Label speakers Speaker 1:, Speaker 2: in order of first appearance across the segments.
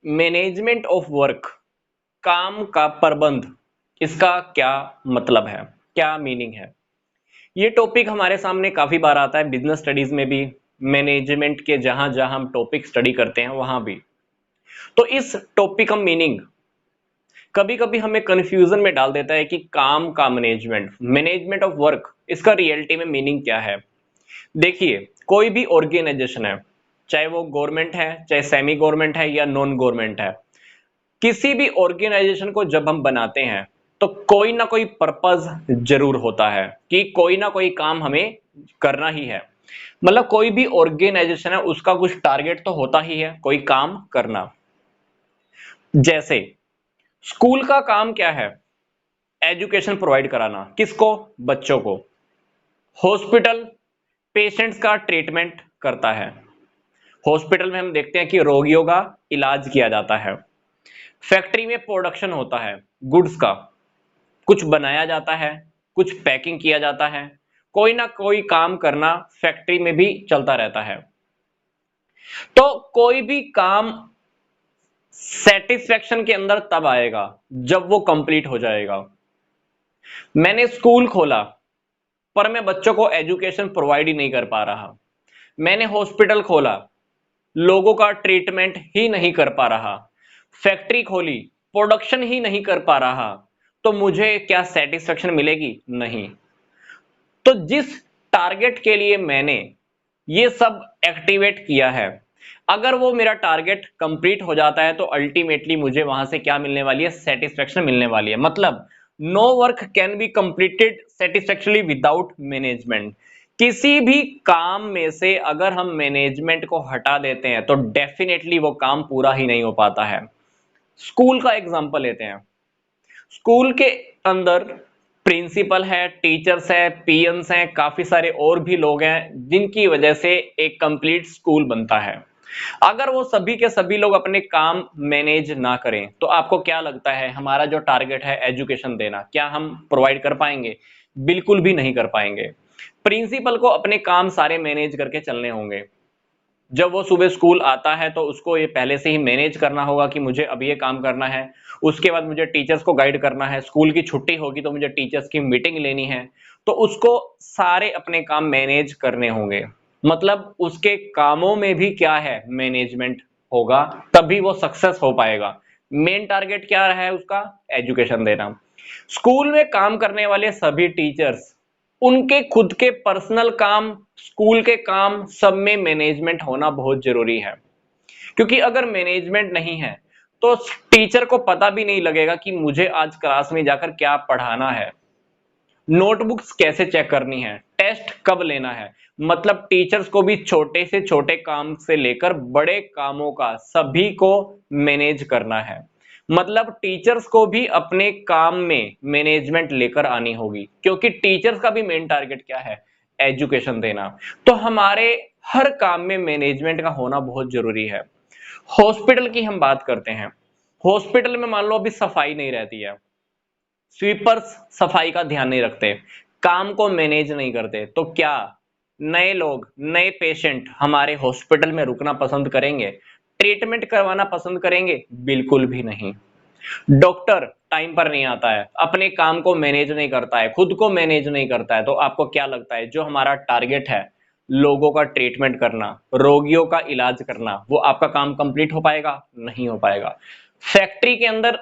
Speaker 1: Management of work, काम का प्रबंध, इसका क्या मतलब है, क्या मीनिंग है? ये टॉपिक हमारे सामने काफी बार आता है, बिजनेस स्टडीज में भी, मैनेजमेंट के जहां जहां हम टॉपिक स्टडी करते हैं वहां भी। तो इस टॉपिक का मीनिंग कभी कभी हमें कंफ्यूजन में डाल देता है कि काम का मैनेजमेंट, मैनेजमेंट ऑफ वर्क, इसका रियलिटी में मीनिंग क्या है। देखिए, कोई भी ऑर्गेनाइजेशन है, चाहे वो गवर्नमेंट है, चाहे सेमी गवर्नमेंट है या नॉन गवर्नमेंट है, किसी भी ऑर्गेनाइजेशन को जब हम बनाते हैं तो कोई ना कोई पर्पस जरूर होता है कि कोई ना कोई काम हमें करना ही है। मतलब कोई भी ऑर्गेनाइजेशन है उसका कुछ टारगेट तो होता ही है, कोई काम करना। जैसे स्कूल का काम क्या है? एजुकेशन प्रोवाइड कराना, किसको? बच्चों को। हॉस्पिटल पेशेंट्स का ट्रीटमेंट करता है। हॉस्पिटल में हम देखते हैं कि रोगियों का इलाज किया जाता है। फैक्ट्री में प्रोडक्शन होता है गुड्स का, कुछ बनाया जाता है, कुछ पैकिंग किया जाता है, कोई ना कोई काम करना फैक्ट्री में भी चलता रहता है। तो कोई भी काम सेटिस्फेक्शन के अंदर तब आएगा जब वो कंप्लीट हो जाएगा। मैंने स्कूल खोला पर मैं बच्चों को एजुकेशन प्रोवाइड ही नहीं कर पा रहा। मैंने हॉस्पिटल खोला, लोगों का ट्रीटमेंट ही नहीं कर पा रहा। फैक्ट्री खोली, प्रोडक्शन ही नहीं कर पा रहा, तो मुझे क्या सेटिस्फेक्शन मिलेगी? नहीं। तो जिस टारगेट के लिए मैंने ये सब एक्टिवेट किया है, अगर वो मेरा टारगेट कंप्लीट हो जाता है तो अल्टीमेटली मुझे वहां से क्या मिलने वाली है? सेटिस्फेक्शन मिलने वाली है। मतलब no work can be completed satisfactorily without management. किसी भी काम में से अगर हम मैनेजमेंट को हटा देते हैं तो डेफिनेटली वो काम पूरा ही नहीं हो पाता है। स्कूल का एग्जांपल लेते हैं। स्कूल के अंदर प्रिंसिपल है, टीचर्स है, पीएन्स हैं, काफी सारे और भी लोग हैं जिनकी वजह से एक कंप्लीट स्कूल बनता है। अगर वो सभी के सभी लोग अपने काम मैनेज ना करें तो आपको क्या लगता है हमारा जो टारगेट है एजुकेशन देना, क्या हम प्रोवाइड कर पाएंगे? बिल्कुल भी नहीं कर पाएंगे। प्रिंसिपल को अपने काम सारे मैनेज करके चलने होंगे। जब वो सुबह स्कूल आता है तो उसको ये पहले से ही मैनेज करना होगा कि मुझे अब ये काम करना है। उसके बाद मुझे टीचर्स को गाइड करना है, स्कूल की छुट्टी होगी तो मुझे टीचर्स की मीटिंग लेनी है। तो उसको सारे अपने काम मैनेज करने होंगे। मतलब उसके कामों में भी क्या है? मैनेजमेंट होगा, तभी वो सक्सेस हो पाएगा। मेन टारगेट क्या है उसका? एजुकेशन देना। स्कूल में काम करने वाले सभी टीचर्स, उनके खुद के पर्सनल काम, स्कूल के काम, सब में मैनेजमेंट होना बहुत जरूरी है। क्योंकि अगर मैनेजमेंट नहीं है तो टीचर को पता भी नहीं लगेगा कि मुझे आज क्लास में जाकर क्या पढ़ाना है, नोटबुक्स कैसे चेक करनी है, टेस्ट कब लेना है। मतलब टीचर्स को भी छोटे से छोटे काम से लेकर बड़े कामों का सभी को मैनेज करना है। मतलब टीचर्स को भी अपने काम में मैनेजमेंट लेकर आनी होगी, क्योंकि टीचर्स का भी मेन टारगेट क्या है? एजुकेशन देना। तो हमारे हर काम में मैनेजमेंट का होना बहुत जरूरी है। हॉस्पिटल की हम बात करते हैं। हॉस्पिटल में मान लो अभी सफाई नहीं रहती है, स्वीपर्स सफाई का ध्यान नहीं रखते, काम को मैनेज नहीं करते, तो क्या नए लोग, नए पेशेंट हमारे हॉस्पिटल में रुकना पसंद करेंगे? ट्रीटमेंट करवाना पसंद करेंगे? बिल्कुल भी नहीं। डॉक्टर टाइम पर नहीं आता है, अपने काम को मैनेज नहीं करता है, खुद को मैनेज नहीं करता है, तो आपको क्या लगता है जो हमारा टारगेट है लोगों का ट्रीटमेंट करना, रोगियों का इलाज करना, वो आपका काम कंप्लीट हो पाएगा? नहीं हो पाएगा। फैक्ट्री के अंदर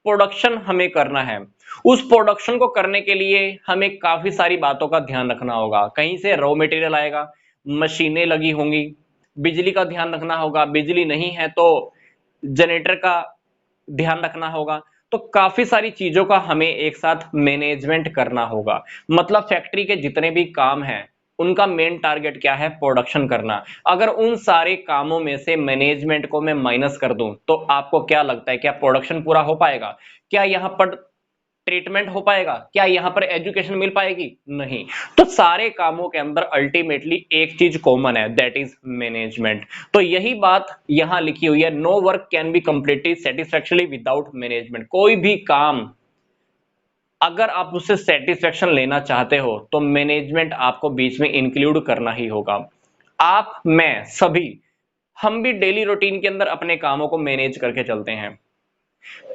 Speaker 1: प्रोडक्शन हमें करना है, उस प्रोडक्शन को करने के लिए हमें काफी सारी बातों का ध्यान रखना होगा। कहीं से रॉ मटेरियल आएगा, मशीनें लगी होंगी, बिजली का ध्यान रखना होगा, बिजली नहीं है तो जनरेटर का ध्यान रखना होगा। तो काफी सारी चीजों का हमें एक साथ मैनेजमेंट करना होगा। मतलब फैक्ट्री के जितने भी काम हैं उनका मेन टारगेट क्या है? प्रोडक्शन करना। अगर उन सारे कामों में से मैनेजमेंट को मैं माइनस कर दूं तो आपको क्या लगता है क्या प्रोडक्शन पूरा हो पाएगा? क्या यहां पर ट्रीटमेंट हो पाएगा? क्या यहां पर एजुकेशन मिल पाएगी? नहीं। तो सारे कामों के अंदर अल्टीमेटली एक चीज कॉमन है, दैट इज मैनेजमेंट। तो यही बात यहां लिखी हुई है, no work can be completed satisfactorily without management. कोई भी काम अगर आप उससे सेटिस्फेक्शन लेना चाहते हो तो मैनेजमेंट आपको बीच में इंक्लूड करना ही होगा। आप, मैं, सभी हम भी डेली रूटीन के अंदर अपने कामों को मैनेज करके चलते हैं,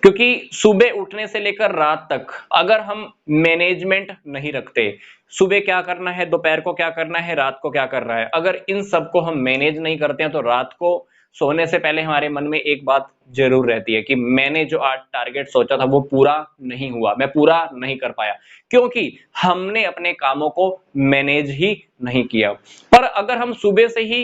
Speaker 1: क्योंकि सुबह उठने से लेकर रात तक अगर हम मैनेजमेंट नहीं रखते, सुबह क्या करना है, दोपहर को क्या करना है, रात को क्या करना है, अगर इन सबको हम मैनेज नहीं करते हैं तो रात को सोने से पहले हमारे मन में एक बात जरूर रहती है कि मैंने जो आज टारगेट सोचा था वो पूरा नहीं हुआ, मैं पूरा नहीं कर पाया, क्योंकि हमने अपने कामों को मैनेज ही नहीं किया। पर अगर हम सुबह से ही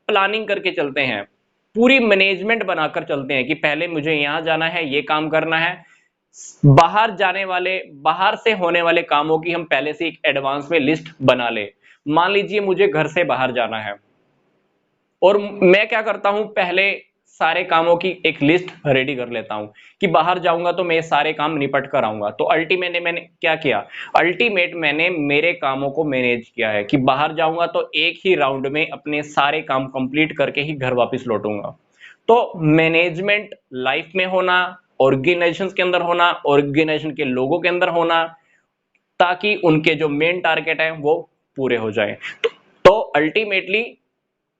Speaker 1: प्लानिंग करके चलते हैं, पूरी मैनेजमेंट बनाकर चलते हैं कि पहले मुझे यहां जाना है, ये काम करना है, बाहर से होने वाले कामों की हम पहले से एक एडवांस में लिस्ट बना ले। मान लीजिए मुझे घर से बाहर जाना है और मैं क्या करता हूं, पहले सारे कामों की एक लिस्ट रेडी कर लेता हूं कि बाहर जाऊंगा तो मैं सारे काम निपट कर आऊंगा। तो मैंने क्या किया, मैंने मेरे कामों को मैनेज किया है कि बाहर जाऊंगा तो एक ही राउंड में अपने सारे काम कंप्लीट करके ही घर वापस लौटूंगा। तो मैनेजमेंट लाइफ में होना, ऑर्गेनाइजेशन के अंदर होना, ऑर्गेनाइजेशन के लोगों के अंदर होना, ताकि उनके जो मेन टारगेट है वो पूरे हो जाए। तो ultimately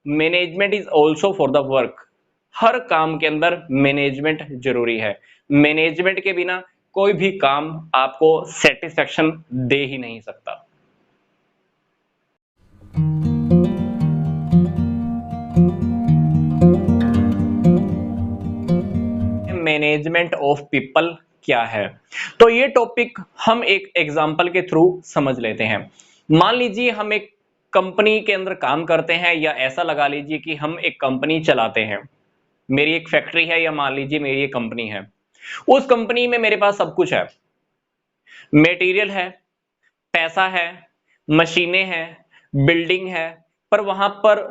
Speaker 1: management is also for the work. हर काम के अंदर मैनेजमेंट जरूरी है। मैनेजमेंट के बिना कोई भी काम आपको सेटिस्फेक्शन दे ही नहीं सकता। मैनेजमेंट ऑफ पीपल क्या है, तो ये टॉपिक हम एक एग्जांपल के थ्रू समझ लेते हैं। मान लीजिए हम एक कंपनी के अंदर काम करते हैं, या ऐसा लगा लीजिए कि हम एक कंपनी चलाते हैं। मेरी एक फैक्ट्री है, या मान लीजिए मेरी एक कंपनी है। उस कंपनी में मेरे पास सब कुछ है, मटेरियल है, पैसा है, मशीनें हैं, बिल्डिंग है, पर वहां पर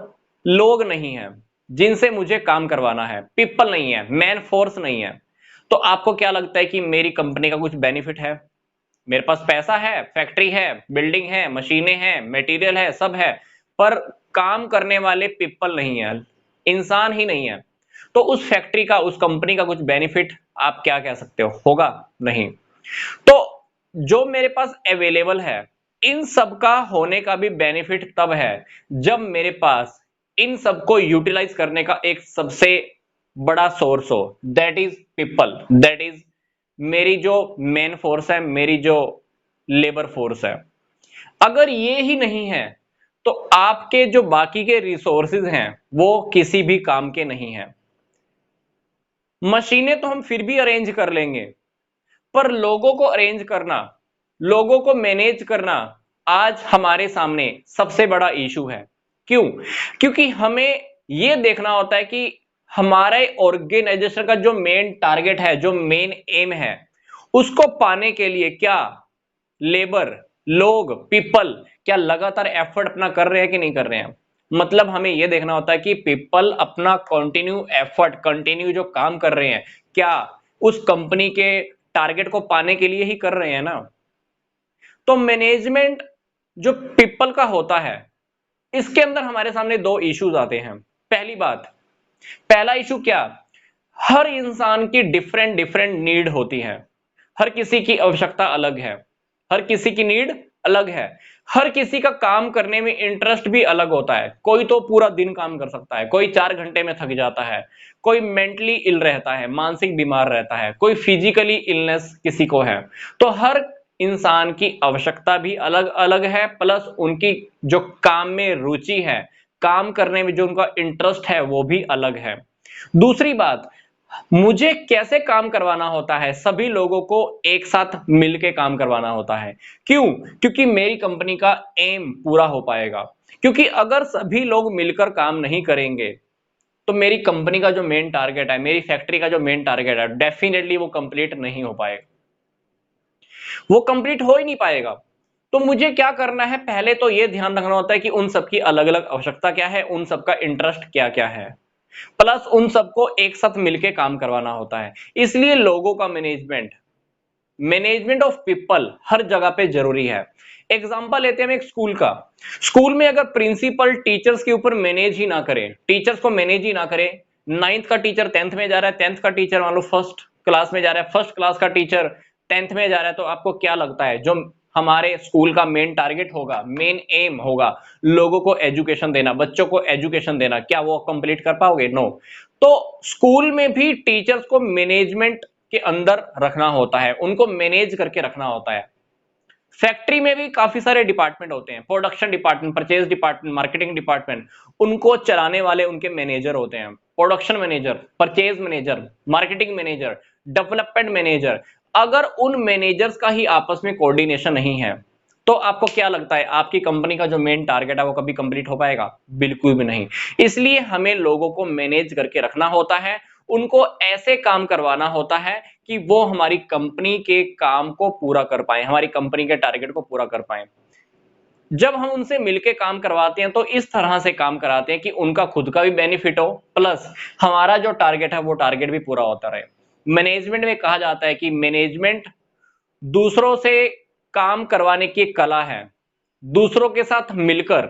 Speaker 1: लोग नहीं है जिनसे मुझे काम करवाना है, पीपल नहीं है, मैन फोर्स नहीं है। तो आपको क्या लगता है कि मेरी कंपनी का कुछ बेनिफिट है? मेरे पास पैसा है, फैक्ट्री है, बिल्डिंग है, मशीनें हैं, मटेरियल है, सब है, पर काम करने वाले पीपल नहीं है, इंसान ही नहीं है। तो उस फैक्ट्री का, उस कंपनी का कुछ बेनिफिट आप क्या कह सकते हो, होगा? नहीं। तो जो मेरे पास अवेलेबल है, इन सब का होने का भी बेनिफिट तब है जब मेरे पास इन सबको यूटिलाइज करने का एक सबसे बड़ा सोर्स हो, that is people, that is मेरी जो मेन फोर्स है, मेरी जो लेबर फोर्स है। अगर ये ही नहीं है तो आपके जो बाकी के रिसोर्सेज हैं वो किसी भी काम के नहीं है। मशीनें तो हम फिर भी अरेंज कर लेंगे, पर लोगों को अरेंज करना, लोगों को मैनेज करना आज हमारे सामने सबसे बड़ा इशू है। क्यों? क्योंकि हमें यह देखना होता है कि हमारे ऑर्गेनाइजेशन का जो मेन टारगेट है, जो मेन एम है, उसको पाने के लिए क्या लेबर, लोग, पीपल क्या लगातार एफर्ट अपना कर रहे हैं कि नहीं कर रहे हैं। मतलब हमें यह देखना होता है कि पीपल अपना कंटिन्यू एफर्ट, कंटिन्यू जो काम कर रहे हैं, क्या उस कंपनी के टारगेट को पाने के लिए ही कर रहे हैं ना। तो मैनेजमेंट जो पीपल का होता है, इसके अंदर हमारे सामने दो इश्यूज आते हैं। पहली बात, पहला इशू क्या, हर इंसान की डिफरेंट डिफरेंट नीड होती है, हर किसी की आवश्यकता अलग है, हर किसी की नीड अलग है, हर किसी का काम करने में इंटरेस्ट भी अलग होता है। कोई तो पूरा दिन काम कर सकता है, कोई 4 घंटे में थक जाता है, कोई मेंटली इल रहता है, मानसिक बीमार रहता है, कोई फिजिकली इलनेस किसी को है। तो हर इंसान की आवश्यकता भी अलग अलग है, प्लस उनकी जो काम में रुचि है, काम करने में जो उनका इंटरेस्ट है वो भी अलग है। दूसरी बात, मुझे कैसे काम करवाना होता है, सभी लोगों को एक साथ मिलकर काम करवाना होता है। क्यों? क्योंकि मेरी कंपनी का एम पूरा हो पाएगा। क्योंकि अगर सभी लोग मिलकर काम नहीं करेंगे तो मेरी कंपनी का जो मेन टारगेट है, मेरी फैक्ट्री का जो मेन टारगेट है, डेफिनेटली वो कंप्लीट नहीं हो पाएगा, वो कंप्लीट हो ही नहीं पाएगा। तो मुझे क्या करना है, पहले तो यह ध्यान रखना होता है कि उन सबकी अलग अलग आवश्यकता क्या है, उन सबका इंटरेस्ट क्या क्या है, प्लस उन सबको एक साथ मिलकर काम करवाना होता है। इसलिए लोगों का मैनेजमेंट, मैनेजमेंट ऑफ पीपल हर जगह पे जरूरी है। एग्जांपल लेते हैं हम एक स्कूल का। स्कूल में अगर प्रिंसिपल टीचर्स के ऊपर मैनेज ही ना करे, टीचर्स को मैनेज ही ना करे, 9th का टीचर 10th में जा रहा है, 10th का टीचर मान लो 1st क्लास में जा रहा है, 1st क्लास का टीचर 10th में जा रहा है, तो आपको क्या लगता है जो हमारे स्कूल का मेन टारगेट होगा, मेन एम होगा लोगों को एजुकेशन देना, बच्चों को एजुकेशन देना, क्या वो कंप्लीट कर पाओगे? नो। तो स्कूल में भी टीचर्स को मैनेजमेंट के अंदर रखना होता है, उनको मैनेज करके रखना होता है। फैक्ट्री में भी काफी सारे डिपार्टमेंट होते हैं, production department, purchase department, marketing department, उनको चलाने वाले उनके मैनेजर होते हैं। Production manager, purchase manager, marketing manager, development manager. अगर उन मैनेजर्स का ही आपस में कोऑर्डिनेशन नहीं है तो आपको क्या लगता है आपकी कंपनी का जो मेन टारगेट है वो कभी कंप्लीट हो पाएगा? बिल्कुल भी नहीं। इसलिए हमें लोगों को मैनेज करके रखना होता है, उनको ऐसे काम करवाना होता है कि वो हमारी कंपनी के काम को पूरा कर पाए, हमारी कंपनी के टारगेट को पूरा कर पाए। जब हम उनसे मिलके काम करवाते हैं तो इस तरह से काम कराते हैं कि उनका खुद का भी बेनिफिट हो, प्लस हमारा जो टारगेट है वो टारगेट भी पूरा होता रहे। मैनेजमेंट में कहा जाता है कि मैनेजमेंट दूसरों से काम करवाने की एक कला है, दूसरों के साथ मिलकर।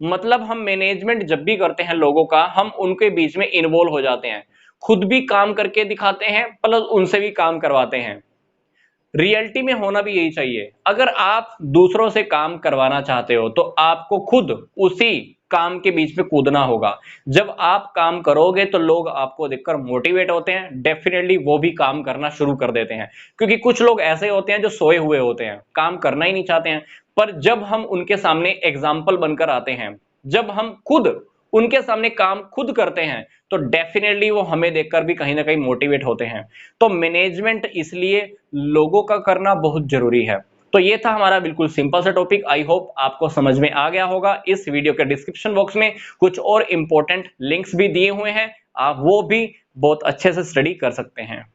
Speaker 1: मतलब हम मैनेजमेंट जब भी करते हैं लोगों का, हम उनके बीच में इन्वॉल्व हो जाते हैं, खुद भी काम करके दिखाते हैं प्लस उनसे भी काम करवाते हैं। रियलिटी में होना भी यही चाहिए। अगर आप दूसरों से काम करवाना चाहते हो तो आपको खुद उसी काम के बीच में कूदना होगा। जब आप काम करोगे तो लोग आपको देखकर मोटिवेट होते हैं, डेफिनेटली वो भी काम करना शुरू कर देते हैं। क्योंकि कुछ लोग ऐसे होते हैं जो सोए हुए होते हैं, काम करना ही नहीं चाहते हैं। पर जब हम उनके सामने एग्जाम्पल बनकर आते हैं, जब हम खुद उनके सामने काम खुद करते हैं तो डेफिनेटली वो हमें देखकर भी कहीं ना कहीं मोटिवेट होते हैं। तो मैनेजमेंट इसलिए लोगों का करना बहुत जरूरी है। तो ये था हमारा बिल्कुल सिंपल सा टॉपिक। आई होप आपको समझ में आ गया होगा। इस वीडियो के डिस्क्रिप्शन बॉक्स में कुछ और इंपॉर्टेंट लिंक्स भी दिए हुए हैं, आप वो भी बहुत अच्छे से स्टडी कर सकते हैं।